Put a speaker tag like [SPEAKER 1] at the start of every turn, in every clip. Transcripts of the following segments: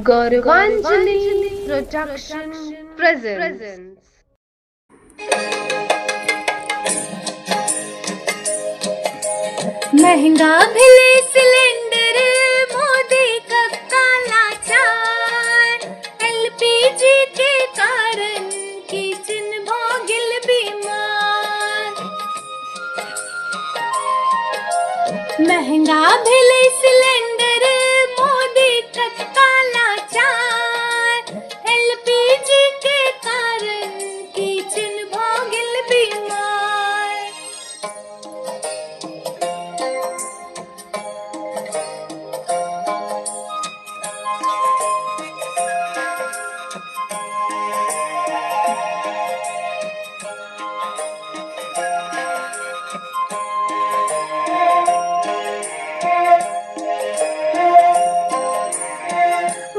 [SPEAKER 1] Gauravanjali Production presents.
[SPEAKER 2] महंगा भिले cylinder Modi का काला चार, एलपीजी के कारण किचन भोगिल बीमार। महंगा भिले सिलेंडर मोदी का काला चार, एलपीजी के कारण किचन भोगिल बीमार।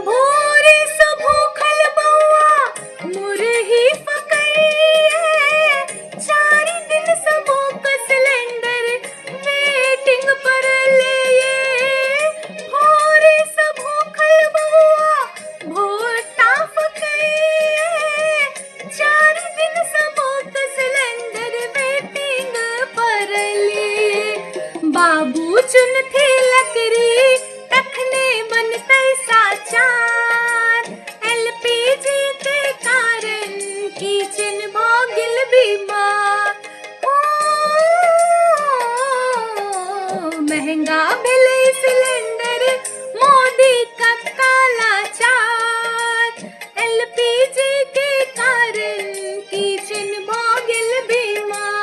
[SPEAKER 2] भोरे से भूखल बउआ मुरही पकइए, 4 दिन से भूख सिलेंडर वेटिंग पर लिए। भोरे से भूखल बउआ भुट्टा पकइए, 4 दिन से भूख सिलेंडर वेटिंग पर लिए। बाबू चुनथे लकड़ी तखने बनते साचार, एलपीजी के कारण किचन भोगिल बीमार। ओ महंगा भिले सिलेंडर मोदी का काला चार, एलपीजी के कारण किचन भोगिल बीमार।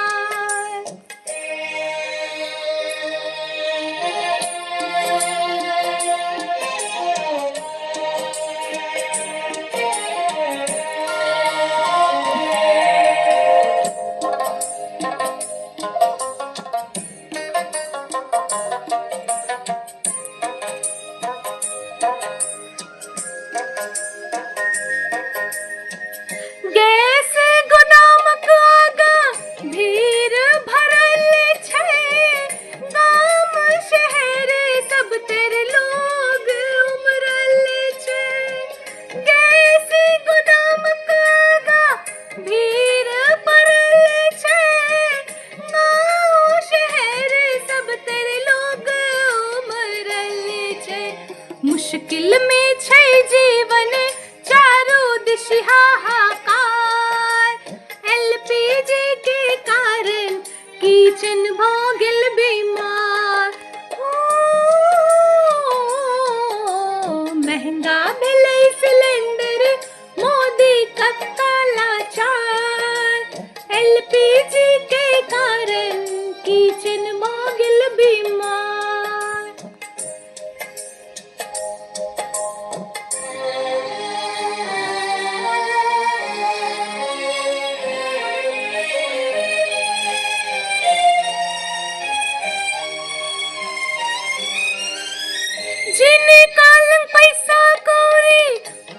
[SPEAKER 2] गैस गोदामक आगा भीड़ भरल छै, गाम शहर सब तेर लोग उमरल छै। गैस गोदामक आगा भीड़ भरल छै, गाम शहर सब तेर लोग उमरल छै। मुश्किल में छै जीवन चारों दिश हाहाकार, एलपीजी के कारण किचन भोगिल बीमार। महंगा भिले सिलेंडर मोदी का काला चार, एलपीजी के कारण किचन भोगिल बीमार। जिन कालम पैसा कौड़ी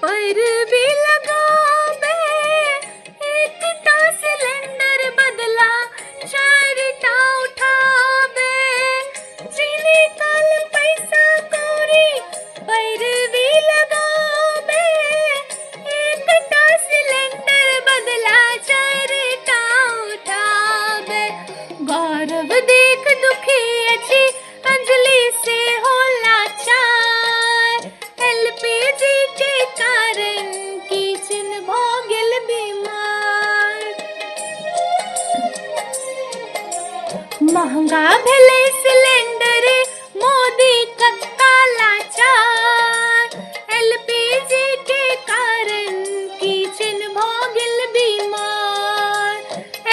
[SPEAKER 2] पर भी लगाबे, एकटा सिलेंडर बदला 4टा उठाबे। जिन कालम पैसा कौड़ी पर भी लगाबे, एकटा सिलेंडर बदला 4टा उठाबे। गौरव देख दुखी अछि अंजलि से होला चार, एलपीजी के कारण किचन भोगिल बीमार। महंगा भिले सिलेंडर मोदी का काला चार, एलपीजी के कारण किचन भोगिल बीमार।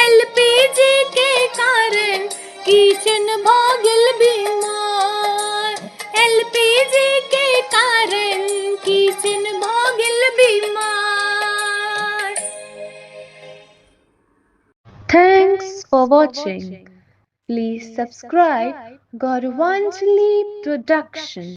[SPEAKER 2] एलपीजी के कारण किचन भोगिल बीमार, एलपीजी के कारण किचन भोगिल बीमार।
[SPEAKER 1] Thanks for watching. Please subscribe Gauravanjali Production.